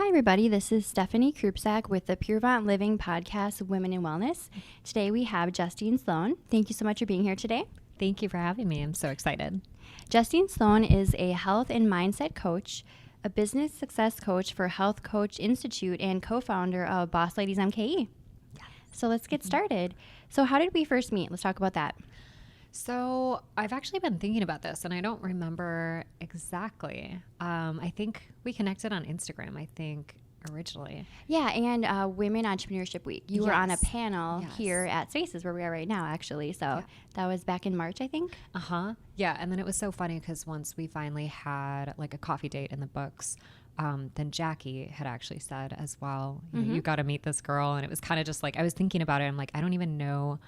Hi, everybody. This is Stephanie Krupczak with the Purevant Living Podcast, Women in Wellness. Today we have Justine Sloan. Thank you so much for being here today. Thank you for having me. I'm so excited. Justine Sloan is a health and mindset coach, a business success coach for Health Coach Institute, and co-founder of Boss Ladies MKE. Yes. So let's get started. So how did we first meet? Let's talk about that. So I've actually been thinking about this and I don't remember exactly. I think we connected on Instagram, originally. Yeah, and Women Entrepreneurship Week. You were on a panel Yes. here at Spaces where we are right now, actually. So that was back in March, I think. Yeah. And then it was so funny because once we finally had like a coffee date in the books, then Jackie had actually said as well, you got to meet this girl. And it was kind of just like, I was thinking about it. I'm like, I don't even know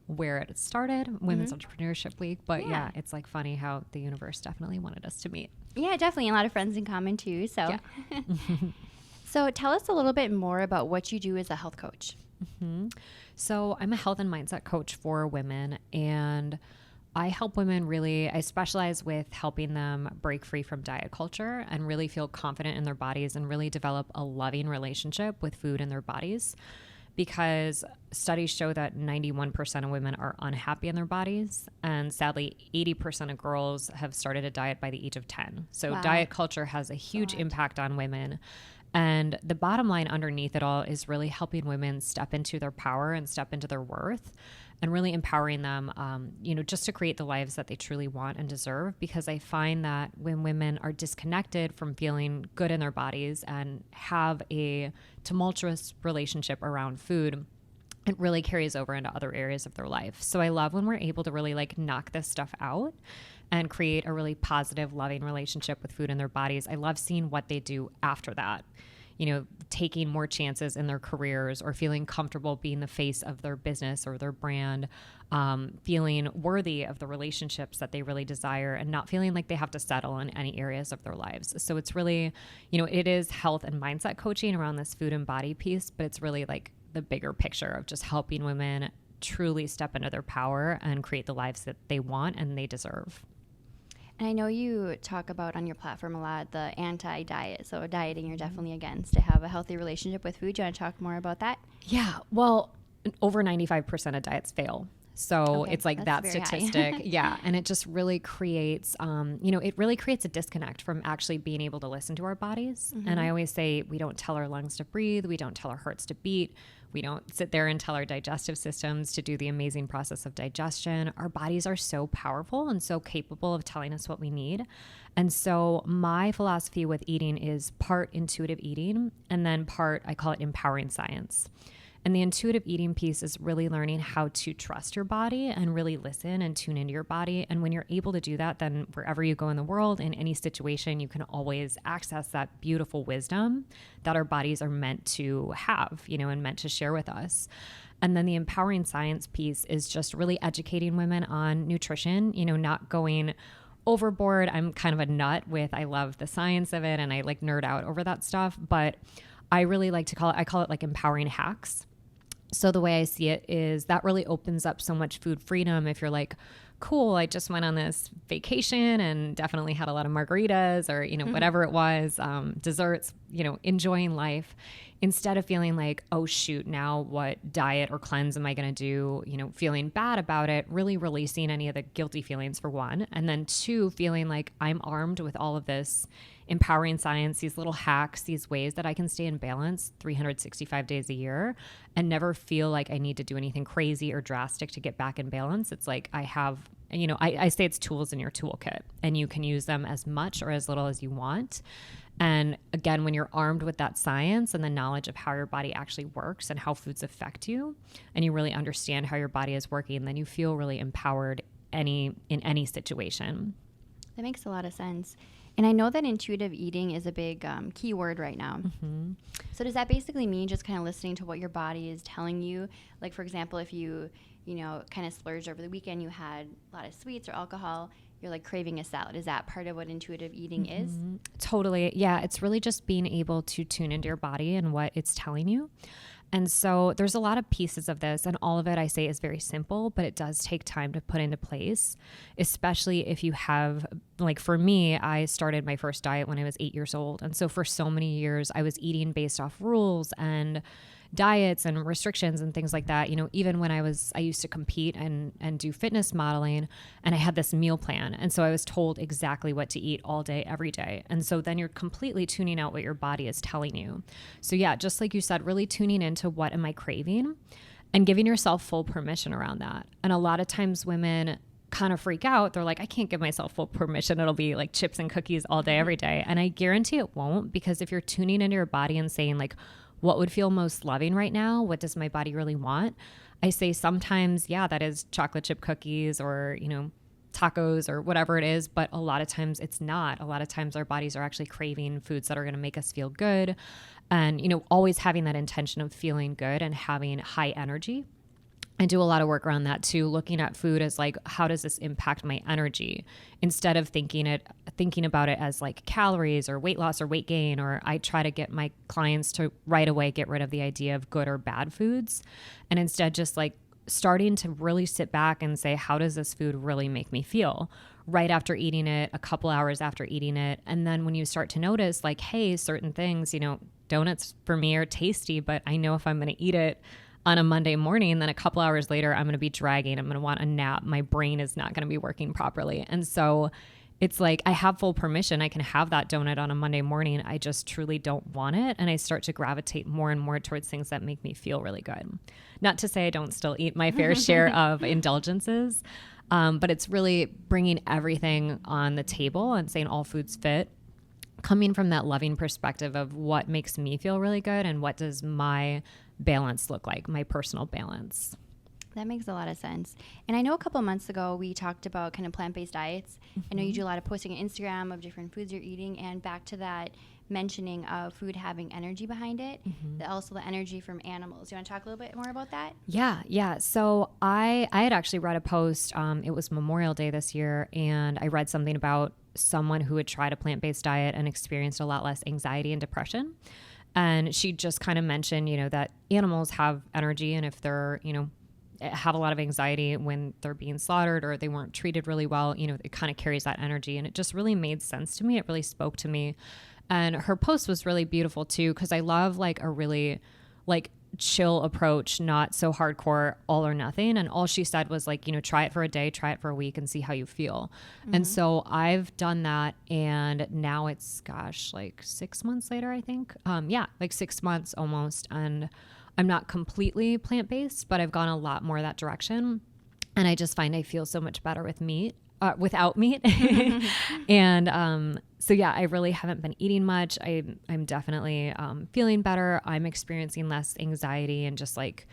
where it started, Women's Entrepreneurship Week. But yeah, it's like funny how the universe definitely wanted us to meet. Yeah, definitely. A lot of friends in common too. So, So tell us a little bit more about what you do as a health coach. So I'm a health and mindset coach for women, and I help women I specialize with helping them break free from diet culture and really feel confident in their bodies and really develop a loving relationship with food and their bodies. Because studies show that 91% of women are unhappy in their bodies. And sadly, 80% of girls have started a diet by the age of 10. So diet culture has a huge impact on women. And the bottom line underneath it all is really helping women step into their power and step into their worth and really empowering them, just to create the lives that they truly want and deserve. Because I find that when women are disconnected from feeling good in their bodies and have a tumultuous relationship around food, it really carries over into other areas of their life. So I love when we're able to really like knock this stuff out and create a really positive, loving relationship with food and their bodies. I love seeing what they do after that. Taking more chances in their careers or feeling comfortable being the face of their business or their brand, feeling worthy of the relationships that they really desire and not feeling like they have to settle in any areas of their lives. So it's really, it is health and mindset coaching around this food and body piece, but it's really like the bigger picture of just helping women truly step into their power and create the lives that they want and they deserve. And I know you talk about on your platform a lot the anti-diet. So dieting you're definitely against to have a healthy relationship with food. Do you want to talk more about that? Yeah. Well, over 95% of diets fail. So it's like that statistic. Yeah. And it just really creates, it really creates a disconnect from actually being able to listen to our bodies. And I always say, we don't tell our lungs to breathe. We don't tell our hearts to beat. We don't sit there and tell our digestive systems to do the amazing process of digestion. Our bodies are so powerful and so capable of telling us what we need. And so my philosophy with eating is part intuitive eating and then part, I call it empowering science. And the intuitive eating piece is really learning how to trust your body and really listen and tune into your body. And when you're able to do that, then wherever you go in the world, in any situation, you can always access that beautiful wisdom that our bodies are meant to have, and meant to share with us. And then the empowering science piece is just really educating women on nutrition, not going overboard. I'm kind of a nut I love the science of it and I like nerd out over that stuff, but I really like to I call it like empowering hacks. So the way I see it is that really opens up so much food freedom. If you're like, cool, I just went on this vacation and definitely had a lot of margaritas or, whatever it was, desserts, enjoying life, instead of feeling like, oh shoot, now what diet or cleanse am I going to do? Feeling bad about it, really releasing any of the guilty feelings for one. And then two, feeling like I'm armed with all of this empowering science, these little hacks, these ways that I can stay in balance 365 days a year and never feel like I need to do anything crazy or drastic to get back in balance. It's like I have, I say it's tools in your toolkit and you can use them as much or as little as you want. And again, when you're armed with that science and the knowledge of how your body actually works and how foods affect you, and you really understand how your body is working, then you feel really empowered in any situation. That makes a lot of sense. And I know that intuitive eating is a big key word right now. So does that basically mean just kind of listening to what your body is telling you? Like, for example, if you kind of splurged over the weekend, you had a lot of sweets or alcohol, you're like craving a salad. Is that part of what intuitive eating is? Totally. Yeah. It's really just being able to tune into your body and what it's telling you. And so there's a lot of pieces of this, and all of it I say is very simple, but it does take time to put into place, especially if you have, like for me, I started my first diet when I was 8 years old. And so for so many years, I was eating based off rules and diets and restrictions and things like that. Even when I used to compete and do fitness modeling, and I had this meal plan. And so I was told exactly what to eat all day, every day. And so then you're completely tuning out what your body is telling you. So yeah, just like you said, really tuning into what am I craving and giving yourself full permission around that. And a lot of times women kind of freak out. They're like, I can't give myself full permission. It'll be like chips and cookies all day, every day. And I guarantee it won't, because if you're tuning into your body and saying like, what would feel most loving right now? What does my body really want? I say sometimes, yeah, that is chocolate chip cookies or, tacos or whatever it is. But a lot of times it's not. A lot of times our bodies are actually craving foods that are going to make us feel good. And, always having that intention of feeling good and having high energy. I do a lot of work around that too, looking at food as like, how does this impact my energy? Instead of thinking about it as like calories or weight loss or weight gain, or I try to get my clients to right away get rid of the idea of good or bad foods, and instead just like starting to really sit back and say, how does this food really make me feel right after eating it, a couple hours after eating it? And then when you start to notice like, hey, certain things, donuts for me are tasty, but I know if I'm going to eat it on a Monday morning, then a couple hours later, I'm going to be dragging. I'm going to want a nap. My brain is not going to be working properly. And so it's like, I have full permission. I can have that donut on a Monday morning. I just truly don't want it. And I start to gravitate more and more towards things that make me feel really good. Not to say I don't still eat my fair share of indulgences, but it's really bringing everything on the table and saying all foods fit, coming from that loving perspective of what makes me feel really good and what does my balance look like, my personal balance. That makes a lot of sense. And I know a couple months ago we talked about kind of plant-based diets. I know you do a lot of posting on Instagram of different foods you're eating, and back to that mentioning of food having energy behind it, also the energy from animals. Do you want to talk a little bit more about that? Yeah. So I had actually read a post, it was Memorial Day this year, and I read something about someone who had tried a plant-based diet and experienced a lot less anxiety and depression. And she just kind of mentioned, that animals have energy, and if they're, have a lot of anxiety when they're being slaughtered or they weren't treated really well, it kind of carries that energy. And it just really made sense to me. It really spoke to me. And her post was really beautiful too, because I love like a really like chill approach, not so hardcore, all or nothing. And all she said was like, try it for a day, try it for a week and see how you feel. And so I've done that. And now it's, like 6 months later, I think. Like 6 months almost. And I'm not completely plant-based, but I've gone a lot more that direction. And I just find I feel so much better with meat, without meat. And, so yeah, I really haven't been eating much. I'm definitely feeling better. I'm experiencing less anxiety, and just like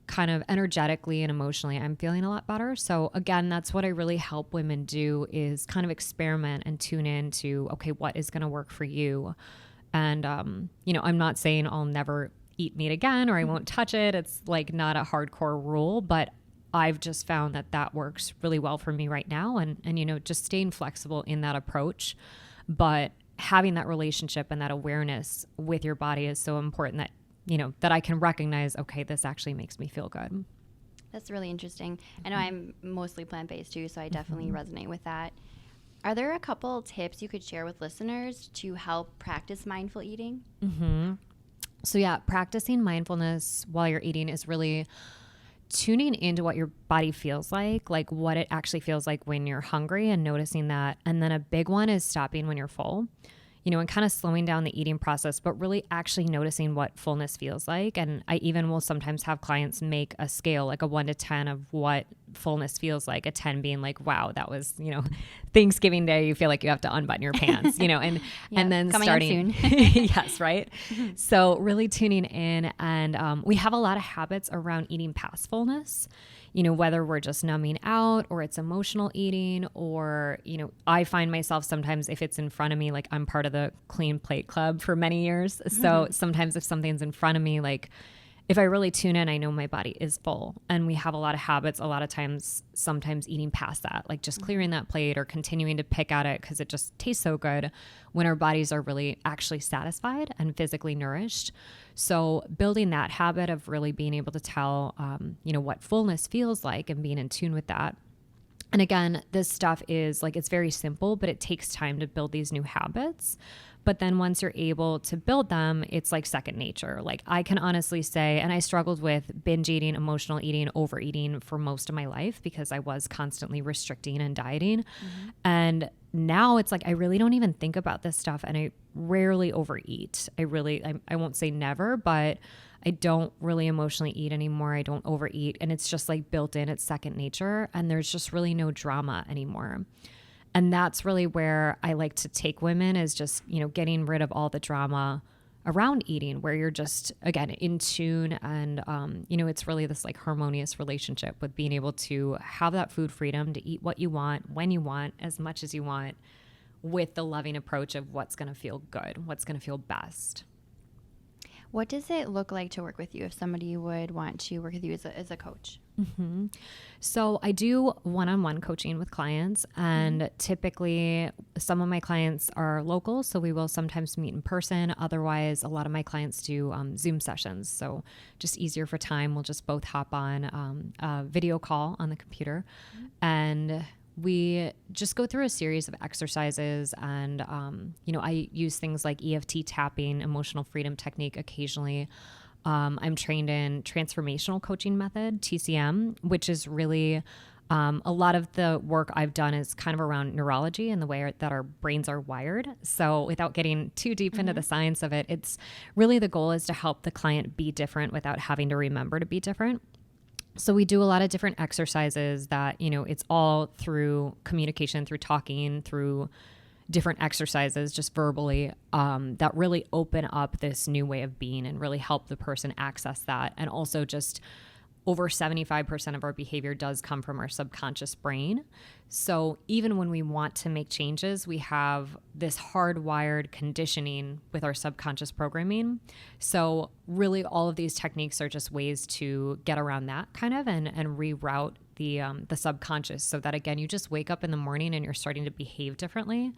kind of energetically and emotionally, I'm feeling a lot better. So again, that's what I really help women do, is kind of experiment and tune in to, okay, what is going to work for you? And, I'm not saying I'll never eat meat again or I won't touch it. It's like not a hardcore rule, but I've just found that works really well for me right now. And just staying flexible in that approach. But having that relationship and that awareness with your body is so important that, that I can recognize, okay, this actually makes me feel good. That's really interesting. I know I'm mostly plant-based too, so I definitely resonate with that. Are there a couple tips you could share with listeners to help practice mindful eating? So yeah, practicing mindfulness while you're eating is really tuning into what your body feels like what it actually feels like when you're hungry, and noticing that. And then a big one is stopping when you're full, and kind of slowing down the eating process, but really actually noticing what fullness feels like. And I even will sometimes have clients make a scale, like a 1 to 10 of what fullness feels like, a 10 being like, wow, that was, Thanksgiving Day, you feel like you have to unbutton your pants, and then starting, yes, right. So really tuning in. And we have a lot of habits around eating past fullness, whether we're just numbing out or it's emotional eating, or, I find myself sometimes, if it's in front of me, like I'm part of the clean plate club for many years. So sometimes if something's in front of me, like if I really tune in, I know my body is full. And we have a lot of habits, a lot of times, sometimes eating past that, like just clearing that plate or continuing to pick at it because it just tastes so good when our bodies are really actually satisfied and physically nourished. So building that habit of really being able to tell, what fullness feels like and being in tune with that. And again, this stuff is like, it's very simple, but it takes time to build these new habits. But then once you're able to build them, it's like second nature. Like I can honestly say, and I struggled with binge eating, emotional eating, overeating for most of my life because I was constantly restricting and dieting. And now it's like, I really don't even think about this stuff and I rarely overeat. I won't say never, but I don't really emotionally eat anymore. I don't overeat. And it's just like built in, it's second nature. And there's just really no drama anymore. And that's really where I like to take women is just, getting rid of all the drama around eating where you're just, again, in tune. And, it's really this like harmonious relationship with being able to have that food freedom to eat what you want, when you want, as much as you want, with the loving approach of what's going to feel good, what's going to feel best. What does it look like to work with you if somebody would want to work with you as a coach? Mm-hmm. So I do one-on-one coaching with clients, and typically some of my clients are local, so we will sometimes meet in person. Otherwise, a lot of my clients do Zoom sessions. So just easier for time. We'll just both hop on a video call on the computer, and we just go through a series of exercises and, I use things like EFT tapping, emotional freedom technique occasionally. I'm trained in transformational coaching method, TCM, which is really a lot of the work I've done is kind of around neurology and the way that our brains are wired. So without getting too deep into the science of it, it's really the goal is to help the client be different without having to remember to be different. So we do a lot of different exercises that, it's all through communication, through talking, through different exercises, just verbally, that really open up this new way of being and really help the person access that. And also just over 75% of our behavior does come from our subconscious brain. So even when we want to make changes, we have this hardwired conditioning with our subconscious programming. So really all of these techniques are just ways to get around that kind of and reroute the subconscious so that, again, you just wake up in the morning and you're starting to behave differently.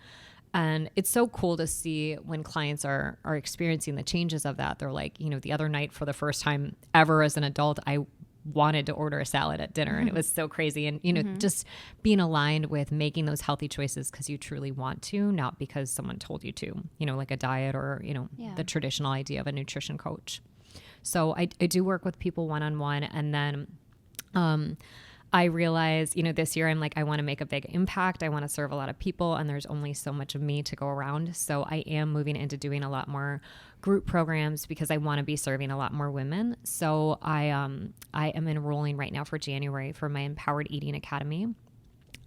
And it's so cool to see when clients are experiencing the changes of that. They're like, the other night for the first time ever as an adult, I wanted to order a salad at dinner and it was so crazy. And, just being aligned with making those healthy choices because you truly want to, not because someone told you to, like a diet or, the traditional idea of a nutrition coach. So I do work with people one-on-one. And then, I realized, this year I'm like, I want to make a big impact. I want to serve a lot of people and there's only so much of me to go around. So I am moving into doing a lot more group programs because I want to be serving a lot more women. So I am enrolling right now for January for my Empowered Eating Academy.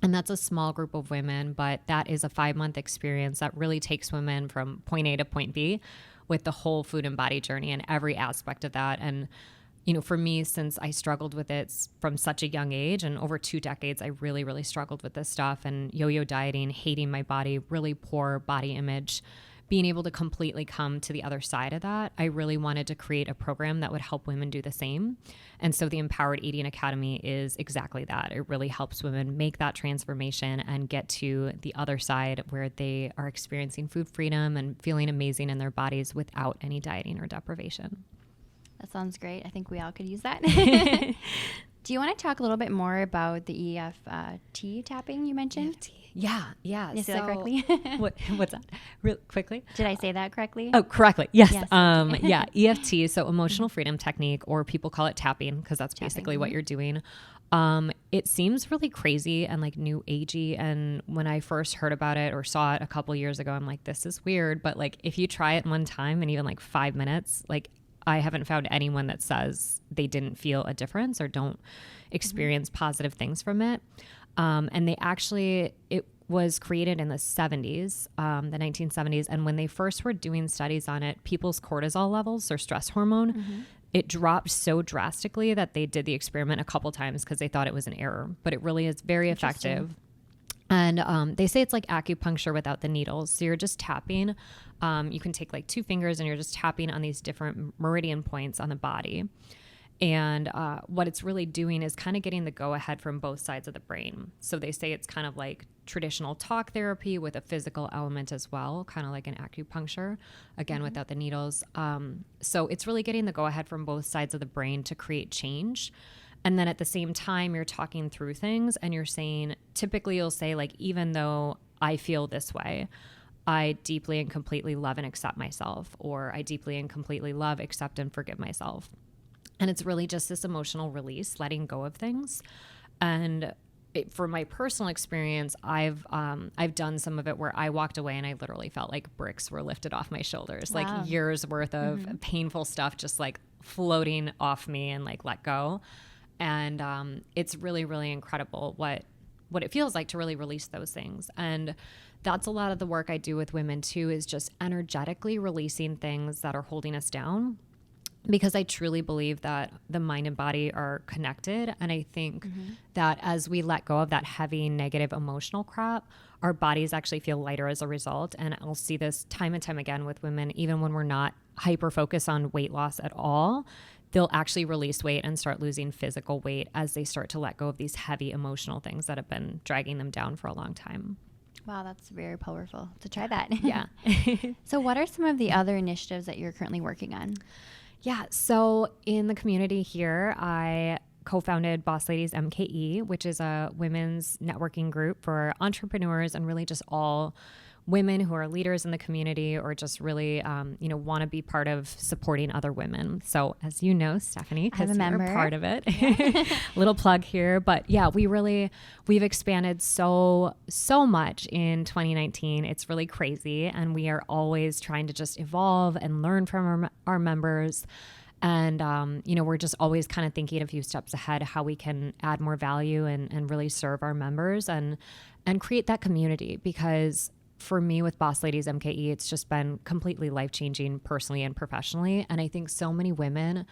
And that's a small group of women, but that is a 5-month experience that really takes women from point A to point B with the whole food and body journey and every aspect of that. And for me, since I struggled with it from such a young age and over 2 decades, I really, really struggled with this stuff and yo-yo dieting, hating my body, really poor body image, being able to completely come to the other side of that. I really wanted to create a program that would help women do the same. And so the Empowered Eating Academy is exactly that. It really helps women make that transformation and get to the other side where they are experiencing food freedom and feeling amazing in their bodies without any dieting or deprivation. That sounds great. I think we all could use that. Do you want to talk a little bit more about the EFT tapping you mentioned? EFT. Yeah. Did I say that correctly? What's that? Real quickly. Did I say that correctly? Oh, correctly. Yes. EFT. So emotional freedom technique, or people call it tapping because that's basically what you're doing. It seems really crazy and like new agey. And when I first heard about it or saw it a couple years ago, I'm like, this is weird. But like, if you try it one time and even like 5 minutes, like I haven't found anyone that says they didn't feel a difference or don't experience positive things from it. And it was created in the 70s, the 1970s. And when they first were doing studies on it, people's cortisol levels, their stress hormone, it dropped so drastically that they did the experiment a couple times because they thought it was an error. But it really is very effective. And they say it's like acupuncture without the needles. So you're just tapping. You can take like 2 fingers and you're just tapping on these different meridian points on the body. And what it's really doing is kind of getting the go-ahead from both sides of the brain. So they say it's kind of like traditional talk therapy with a physical element as well, kind of like an acupuncture, again, without the needles. So it's really getting the go-ahead from both sides of the brain to create change. And then at the same time, you're talking through things and you're saying, typically you'll say like, even though I feel this way, I deeply and completely love and accept myself, or I deeply and completely love, accept, and forgive myself. And it's really just this emotional release, letting go of things. And for my personal experience, I've done some of it where I walked away and I literally felt like bricks were lifted off my shoulders, wow. like years worth of painful stuff just like floating off me and like let go. And it's really, really incredible what it feels like to really release those things. And that's a lot of the work I do with women too, is just energetically releasing things that are holding us down. Because I truly believe that the mind and body are connected. And I think that as we let go of that heavy, negative emotional crap, our bodies actually feel lighter as a result. And I'll see this time and time again with women, even when we're not hyper focused on weight loss at all, they'll actually release weight and start losing physical weight as they start to let go of these heavy emotional things that have been dragging them down for a long time. Wow, that's very powerful to try that. Yeah. So what are some of the other initiatives that you're currently working on? Yeah. So in the community here, I co-founded Boss Ladies MKE, which is a women's networking group for entrepreneurs and really just all women who are leaders in the community or just really, want to be part of supporting other women. So as you know, Stephanie, because you're a part of it, little plug here. But yeah, we've expanded so much in 2019. It's really crazy. And we are always trying to just evolve and learn from our members. And, we're just always kind of thinking a few steps ahead how we can add more value and really serve our members and create that community. Because for me with Boss Ladies MKE, it's just been completely life-changing personally and professionally. And I think so many women,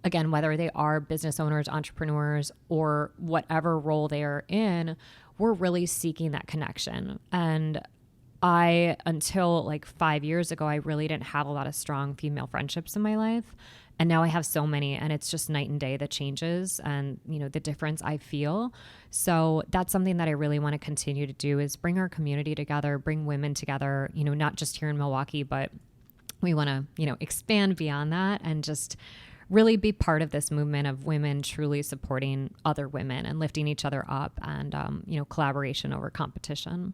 again, whether they are business owners, entrepreneurs, or whatever role they are in, we're really seeking that connection. And until like 5 years ago, I really didn't have a lot of strong female friendships in my life. And now I have so many, and it's just night and day, the changes and, the difference I feel. So that's something that I really want to continue to do, is bring our community together, bring women together, not just here in Milwaukee, but we want to, expand beyond that and just really be part of this movement of women truly supporting other women and lifting each other up and, collaboration over competition.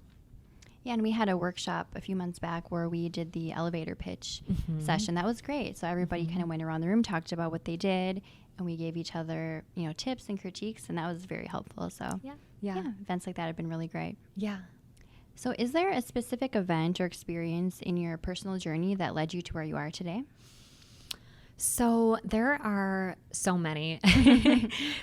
Yeah, and we had a workshop a few months back where we did the elevator pitch session. That was great. So everybody kind of went around the room, talked about what they did, and we gave each other, tips and critiques, and that was very helpful. So yeah, events like that have been really great. Yeah. So is there a specific event or experience in your personal journey that led you to where you are today? So there are so many,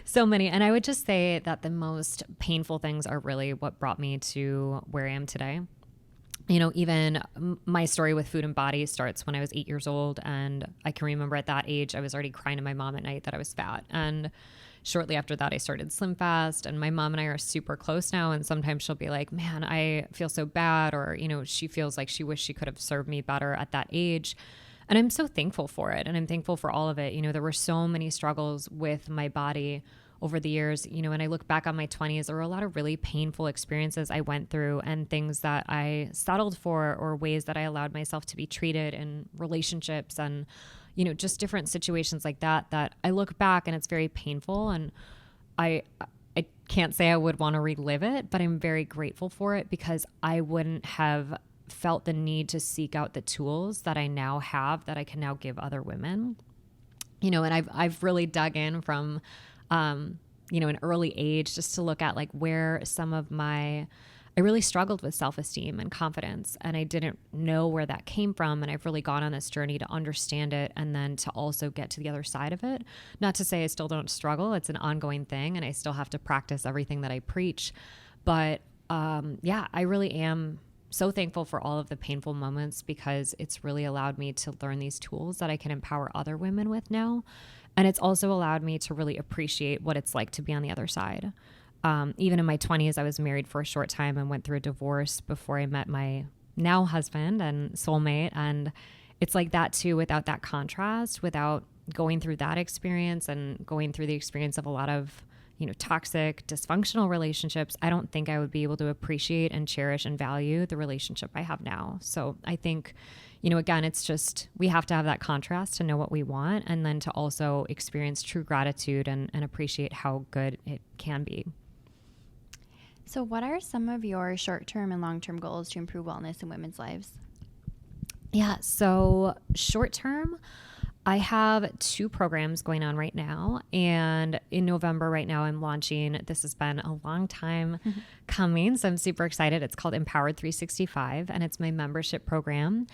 so many. And I would just say that the most painful things are really what brought me to where I am today. Even my story with food and body starts when I was 8 years old. And I can remember at that age, I was already crying to my mom at night that I was fat. And shortly after that, I started Slim Fast. And my mom and I are super close now. And sometimes she'll be like, man, I feel so bad. Or, she feels like she wished she could have served me better at that age. And I'm so thankful for it. And I'm thankful for all of it. There were so many struggles with my body over the years. When I look back on my 20s, there were a lot of really painful experiences I went through and things that I settled for or ways that I allowed myself to be treated in relationships and, just different situations like that I look back and it's very painful. And I can't say I would want to relive it, but I'm very grateful for it because I wouldn't have felt the need to seek out the tools that I now have that I can now give other women, and I've really dug in from, an early age just to look at like where some of I really struggled with self-esteem and confidence, and I didn't know where that came from. And I've really gone on this journey to understand it and then to also get to the other side of it. Not to say I still don't struggle. It's an ongoing thing and I still have to practice everything that I preach. But I really am so thankful for all of the painful moments because it's really allowed me to learn these tools that I can empower other women with now. And it's also allowed me to really appreciate what it's like to be on the other side. Even in my 20s, I was married for a short time and went through a divorce before I met my now husband and soulmate. And it's like that too, without that contrast, without going through that experience and going through the experience of a lot of, toxic, dysfunctional relationships, I don't think I would be able to appreciate and cherish and value the relationship I have now. So I think, again, it's just, we have to have that contrast to know what we want, and then to also experience true gratitude and appreciate how good it can be. So what are some of your short-term and long-term goals to improve wellness in women's lives? Yeah, so short-term, I have 2 programs going on right now. And in November right now, I'm launching, this has been a long time coming, so I'm super excited. It's called Empowered 365, and it's my membership program.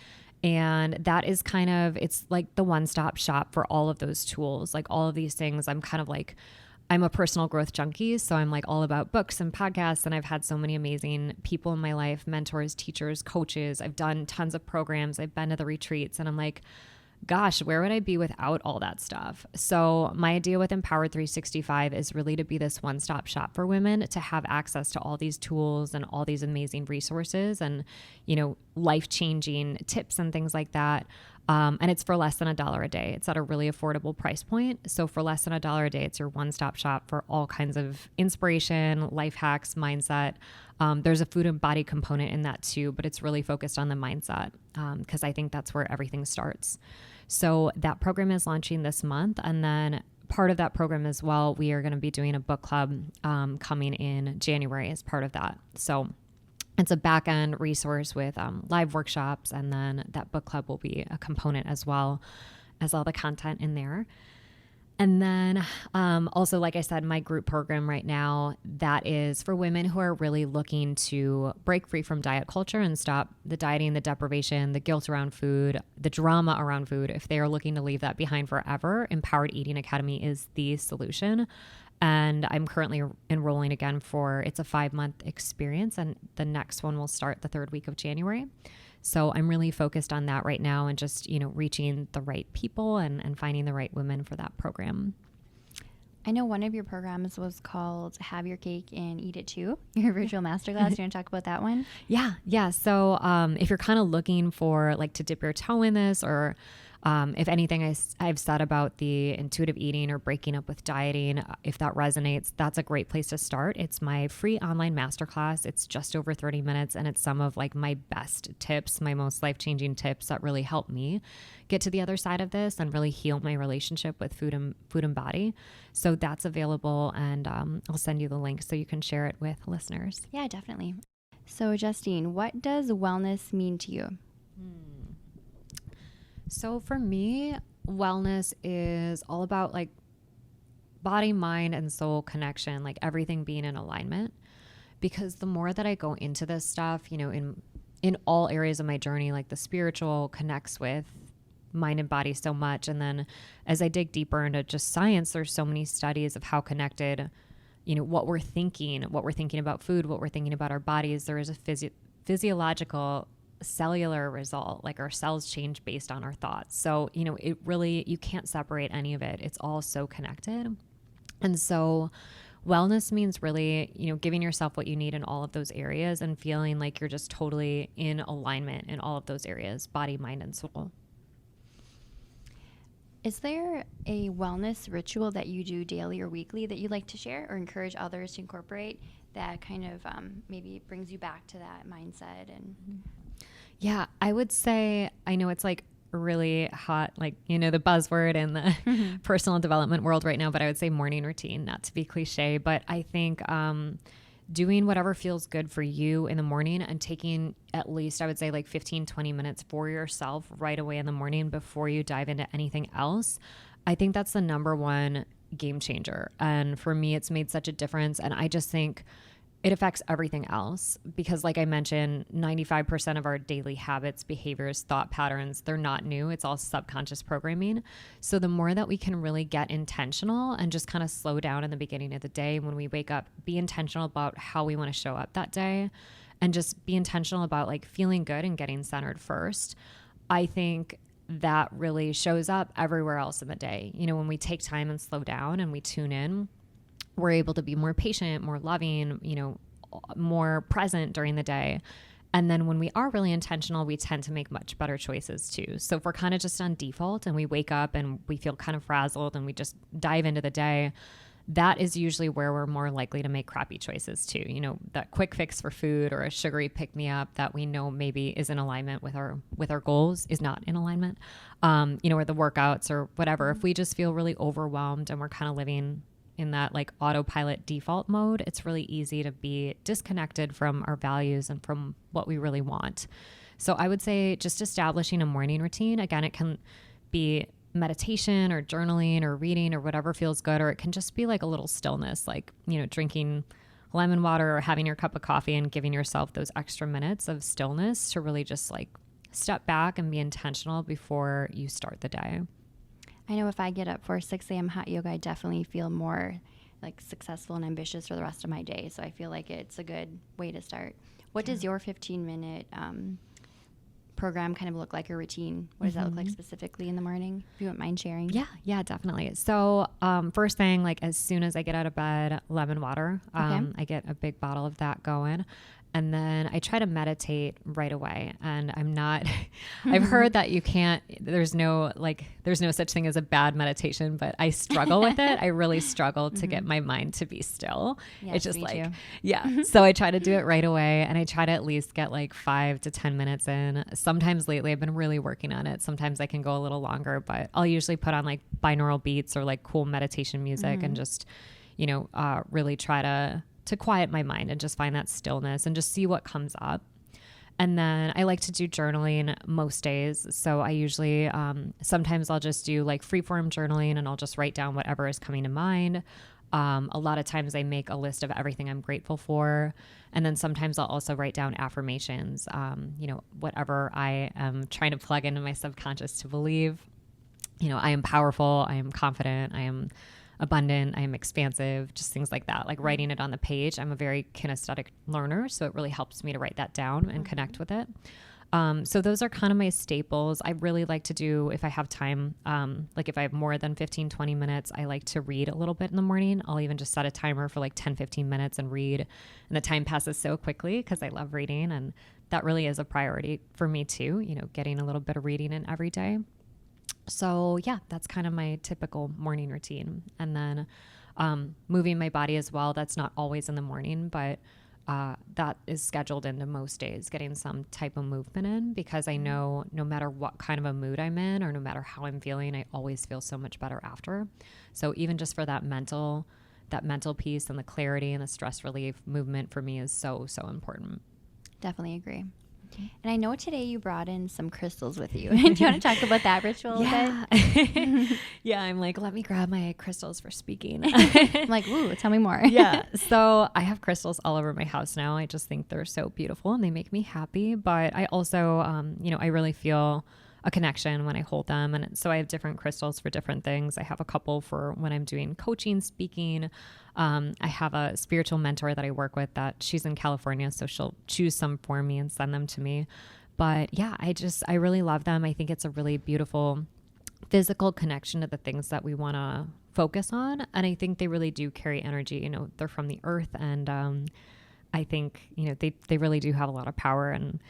And that is it's like the one-stop shop for all of those tools, like all of these things. I'm a personal growth junkie, so I'm like all about books and podcasts, and I've had so many amazing people in my life, mentors, teachers, coaches. I've done tons of programs. I've been to the retreats, and I'm like, gosh, where would I be without all that stuff? So my idea with Empowered 365 is really to be this one-stop shop for women, to have access to all these tools and all these amazing resources and, life-changing tips and things like that. And it's for less than $1 a day. It's at a really affordable price point. So for less than $1 a day, it's your one-stop shop for all kinds of inspiration, life hacks, mindset. There's a food and body component in that too, but it's really focused on the mindset, because I think that's where everything starts. So that program is launching this month. And then part of that program as well, we are going to be doing a book club coming in January as part of that. So it's a back-end resource with live workshops, and then that book club will be a component as well as all the content in there. And then also, like I said, my group program right now, that is for women who are really looking to break free from diet culture and stop the dieting, the deprivation, the guilt around food, the drama around food. If they are looking to leave that behind forever, Empowered Eating Academy is the solution. And I'm currently enrolling again it's a 5-month experience, and the next one will start the 3rd week of January. So I'm really focused on that right now, and just, reaching the right people and finding the right women for that program. I know one of your programs was called Have Your Cake and Eat It Too, your virtual masterclass. Do you want to talk about that one? Yeah. So if you're kind of looking for to dip your toe in this, or if anything I've said about the intuitive eating or breaking up with dieting, if that resonates, that's a great place to start. It's my free online masterclass. It's just over 30 minutes, and it's some of my best tips, my most life-changing tips that really help me get to the other side of this and really heal my relationship with food and body. So that's available, and I'll send you the link so you can share it with listeners. Yeah, definitely. So Justine, what does wellness mean to you? So for me, wellness is all about body, mind, and soul connection, everything being in alignment. Because the more that I go into this stuff, in all areas of my journey, the spiritual connects with mind and body so much. And then as I dig deeper into just science, there's so many studies of how connected, what we're thinking about food, what we're thinking about our bodies. There is a physiological cellular result, our cells change based on our thoughts. So, it really, you can't separate any of it. It's all so connected. And so wellness means really, giving yourself what you need in all of those areas and feeling like you're just totally in alignment in all of those areas, body, mind, and soul. Is there a wellness ritual that you do daily or weekly that you'd like to share or encourage others to incorporate that kind of maybe brings you back to that mindset? And yeah, I would say, I know it's really hot, the buzzword in the personal development world right now, but I would say morning routine, not to be cliche, but I think doing whatever feels good for you in the morning and taking at least, I would say 15, 20 minutes for yourself right away in the morning before you dive into anything else. I think that's the number one game changer. And for me, it's made such a difference. And I just think it affects everything else because, like I mentioned, 95% of our daily habits, behaviors, thought patterns, they're not new. It's all subconscious programming. So the more that we can really get intentional and just kind of slow down in the beginning of the day when we wake up, be intentional about how we want to show up that day and just be intentional about feeling good and getting centered first. I think that really shows up everywhere else in the day. When we take time and slow down and we tune in, we're able to be more patient, more loving, more present during the day. And then when we are really intentional, we tend to make much better choices too. So if we're kind of just on default and we wake up and we feel kind of frazzled and we just dive into the day, that is usually where we're more likely to make crappy choices too. That quick fix for food or a sugary pick me up that we know maybe is in alignment with our goals is not in alignment. Or the workouts or whatever. If we just feel really overwhelmed and we're kind of living in that like autopilot default mode, it's really easy to be disconnected from our values and from what we really want. So I would say just establishing a morning routine. Again, it can be meditation or journaling or reading or whatever feels good, or it can just be like a little stillness, like, drinking lemon water or having your cup of coffee and giving yourself those extra minutes of stillness to really just like step back and be intentional before you start the day. I know if I get up for 6 a.m. hot yoga, I definitely feel more like successful and ambitious for the rest of my day. So I feel like it's a good way to start. What does your 15-minute program kind of look like, your routine? What does that look like specifically in the morning? If you wouldn't mind sharing. Yeah, definitely. So first thing, like as soon as I get out of bed, lemon water. I get a big bottle of that going. And then I try to meditate right away. And I'm not, I've heard that you can't, there's no such thing as a bad meditation, but I struggle with it. I really struggle to get my mind to be still. Yes, it's just me like, too. So I try to do it right away. And I try to at least get like 5 to 10 minutes in. Sometimes lately I've been really working on it. Sometimes I can go a little longer, but I'll usually put on like binaural beats or like cool meditation music and just, really try to quiet my mind and just find that stillness and just see what comes up. And then I like to do journaling most days. So I usually, sometimes I'll just do like freeform journaling and I'll just write down whatever is coming to mind. A lot of times I make a list of everything I'm grateful for. And then sometimes I'll also write down affirmations, whatever I am trying to plug into my subconscious to believe. I am powerful, I am confident, I am abundant, I am expansive, just things like that, like writing it on the page. I'm a very kinesthetic learner, so it really helps me to write that down and connect with it. So those are kind of my staples. I really like to do, if I have time, like if I have more than 15, 20 minutes, I like to read a little bit in the morning. I'll even just set a timer for like 10, 15 minutes and read. And the time passes so quickly because I love reading. And that really is a priority for me too, getting a little bit of reading in every day. So yeah, that's kind of my typical morning routine. And then moving my body as well. That's not always in the morning, but that is scheduled into most days, getting some type of movement in, because I know no matter what kind of a mood I'm in or no matter how I'm feeling, I always feel so much better after. So even just for that mental piece and the clarity and the stress relief, movement for me is so, so important. Definitely agree. And I know today you brought in some crystals with you. Do you want to talk about that ritual a bit? Yeah, I'm like, let me grab my crystals for speaking. I'm like, ooh, tell me more. Yeah, so I have crystals all over my house now. I just think they're so beautiful and they make me happy. But I also, I really feel a connection when I hold them. And so I have different crystals for different things. I have a couple for when I'm doing coaching, speaking. I have a spiritual mentor that I work with that she's in California, so she'll choose some for me and send them to me. But yeah, I really love them. I think it's a really beautiful physical connection to the things that we want to focus on. And I think they really do carry energy. They're from the earth. And I think, they really do have a lot of power. And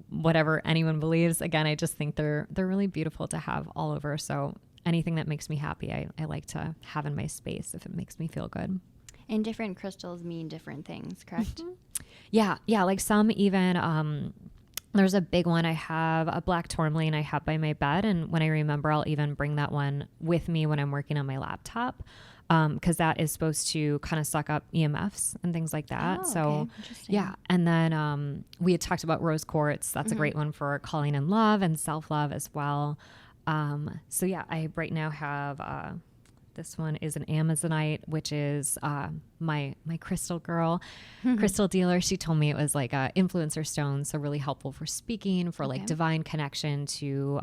whatever anyone believes, again, I just think they're really beautiful to have all over. So anything that makes me happy, I like to have in my space if it makes me feel good. And different crystals mean different things, correct? Mm-hmm. Yeah. Like some even, there's a big one. I have a black tourmaline I have by my bed. And when I remember, I'll even bring that one with me when I'm working on my laptop. Because that is supposed to kind of suck up EMFs and things like that. Oh, so okay. yeah. And then we had talked about rose quartz. That's a great one for calling in love and self-love as well. So yeah, I right now have this one is an Amazonite, which is my crystal girl, crystal dealer. She told me it was like a influencer stone, so really helpful for speaking, for like divine connection to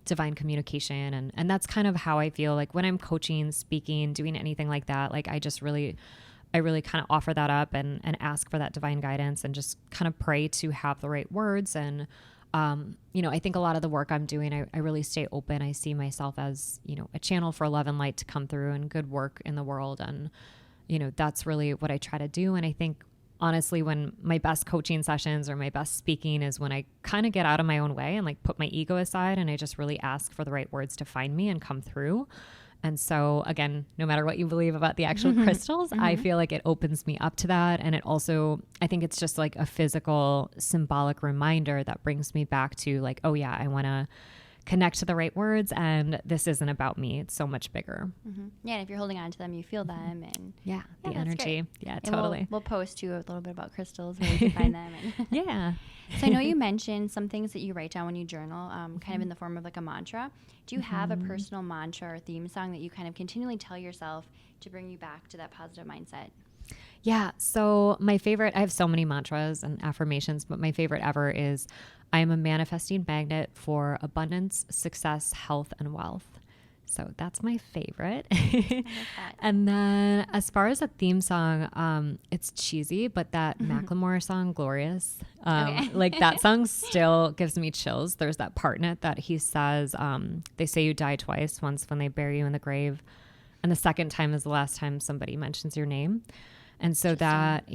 divine communication, and that's kind of how I feel like when I'm coaching, speaking, doing anything like that. Like I really kind of offer that up and ask for that divine guidance and just kind of pray to have the right words. And I think a lot of the work I'm doing, I really stay open. I see myself as, a channel for love and light to come through and good work in the world. And, that's really what I try to do. And I think honestly, when my best coaching sessions or my best speaking is when I kind of get out of my own way and like put my ego aside and I just really ask for the right words to find me and come through. And so again, no matter what you believe about the actual crystals, I feel like it opens me up to that. And it also, I think it's just like a physical symbolic reminder that brings me back to like, oh yeah, I want to connect to the right words, and this isn't about me. It's so much bigger. Yeah, and if you're holding on to them, you feel them, and the energy. Great. Yeah, and totally. We'll post too a little bit about crystals where you can find them. And Yeah. So I know you mentioned some things that you write down when you journal, kind of in the form of like a mantra. Do you have a personal mantra or theme song that you kind of continually tell yourself to bring you back to that positive mindset? Yeah. So my favorite, I have so many mantras and affirmations, but my favorite ever is I am a manifesting magnet for abundance, success, health, and wealth. So that's my favorite. And then as far as a theme song, it's cheesy, but that Macklemore song, Glorious, like that song still gives me chills. There's that part in it that he says, they say you die twice, once when they bury you in the grave, and the second time is the last time somebody mentions your name. And so that,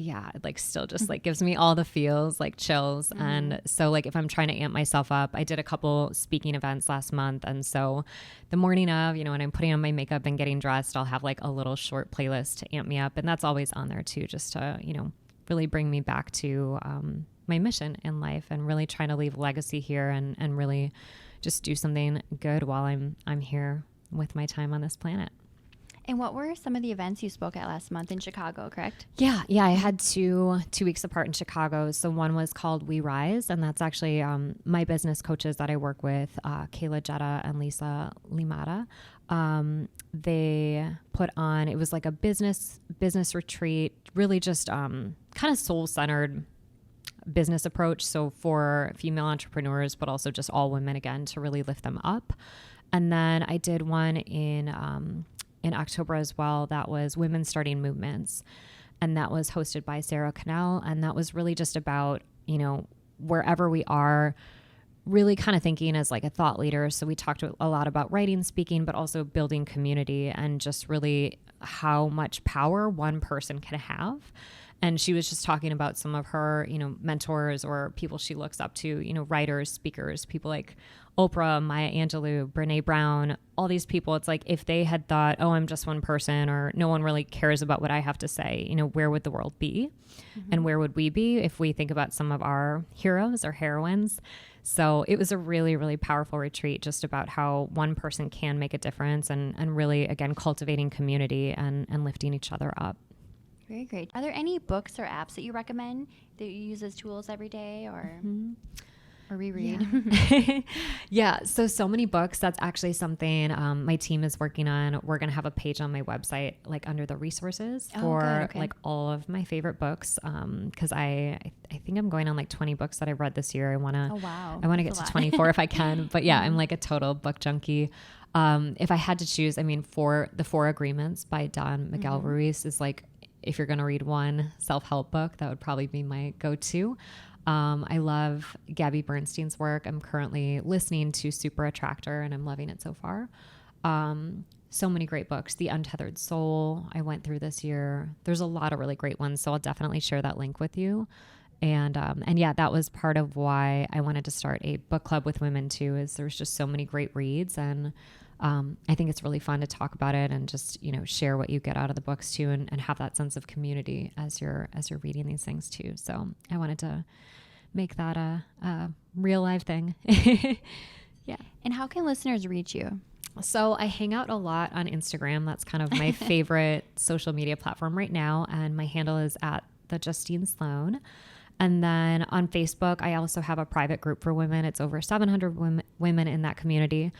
like still just like gives me all the feels, like chills. And so like if I'm trying to amp myself up, I did a couple speaking events last month. And so the morning of, when I'm putting on my makeup and getting dressed, I'll have like a little short playlist to amp me up. And that's always on there too, just to, really bring me back to my mission in life and really trying to leave a legacy here and really just do something good while I'm here with my time on this planet. And what were some of the events you spoke at last month in Chicago, correct? Yeah. I had two weeks apart in Chicago. So one was called We Rise, and that's actually my business coaches that I work with, Kayla Jetta and Lisa Limata. They put on, it was like a business retreat, really just kind of soul-centered business approach. So for female entrepreneurs, but also just all women, again, to really lift them up. And then I did one in October as well. That was Women Starting Movements. And that was hosted by Sarah Cannell. And that was really just about, wherever we are, really kind of thinking as like a thought leader. So we talked a lot about writing, speaking, but also building community and just really how much power one person can have. And she was just talking about some of her, mentors or people she looks up to, writers, speakers, people like Oprah, Maya Angelou, Brene Brown, all these people. It's like if they had thought, oh, I'm just one person or no one really cares about what I have to say, where would the world be? And where would we be if we think about some of our heroes or heroines? So it was a really, really powerful retreat just about how one person can make a difference and really, again, cultivating community and lifting each other up. Very great. Are there any books or apps that you recommend that you use as tools every day or reread? Yeah. So many books. That's actually something my team is working on. We're going to have a page on my website, like under the resources for like all of my favorite books. Cause I think I'm going on like 20 books that I've read this year. I want to get to 24 if I can, but yeah, I'm like a total book junkie. If I had to choose, for The 4 Agreements by Don Miguel Ruiz is like, if you're going to read one self-help book, that would probably be my go-to. I love Gabby Bernstein's work. I'm currently listening to Super Attractor and I'm loving it so far. So many great books. The Untethered Soul I went through this year. There's a lot of really great ones. So I'll definitely share that link with you. And yeah, that was part of why I wanted to start a book club with women too, is there's just so many great reads. And I think it's really fun to talk about it and just, share what you get out of the books too, and have that sense of community as you're reading these things too. So I wanted to make that a real life thing. Yeah. And how can listeners reach you? So I hang out a lot on Instagram. That's kind of my favorite social media platform right now. And my handle is at the Justine Sloan. And then on Facebook, I also have a private group for women. It's over 700 women in that community.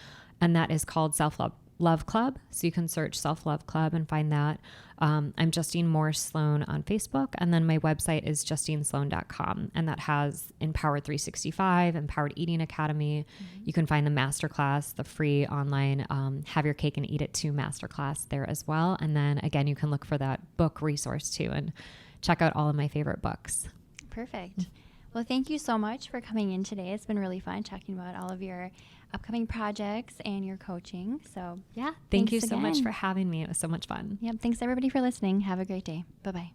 And that is called Self-Love Club. So you can search Self-Love Club and find that. I'm Justine Moore Sloan on Facebook. And then my website is justinesloan.com. And that has Empowered 365, Empowered Eating Academy. You can find the masterclass, the free online Have Your Cake and Eat It Too masterclass there as well. And then again, you can look for that book resource too and check out all of my favorite books. Perfect. Well, thank you so much for coming in today. It's been really fun talking about all of your upcoming projects and your coaching. So yeah, thank you so much for having me. It was so much fun. Yep. Thanks everybody for listening. Have a great day. Bye-bye.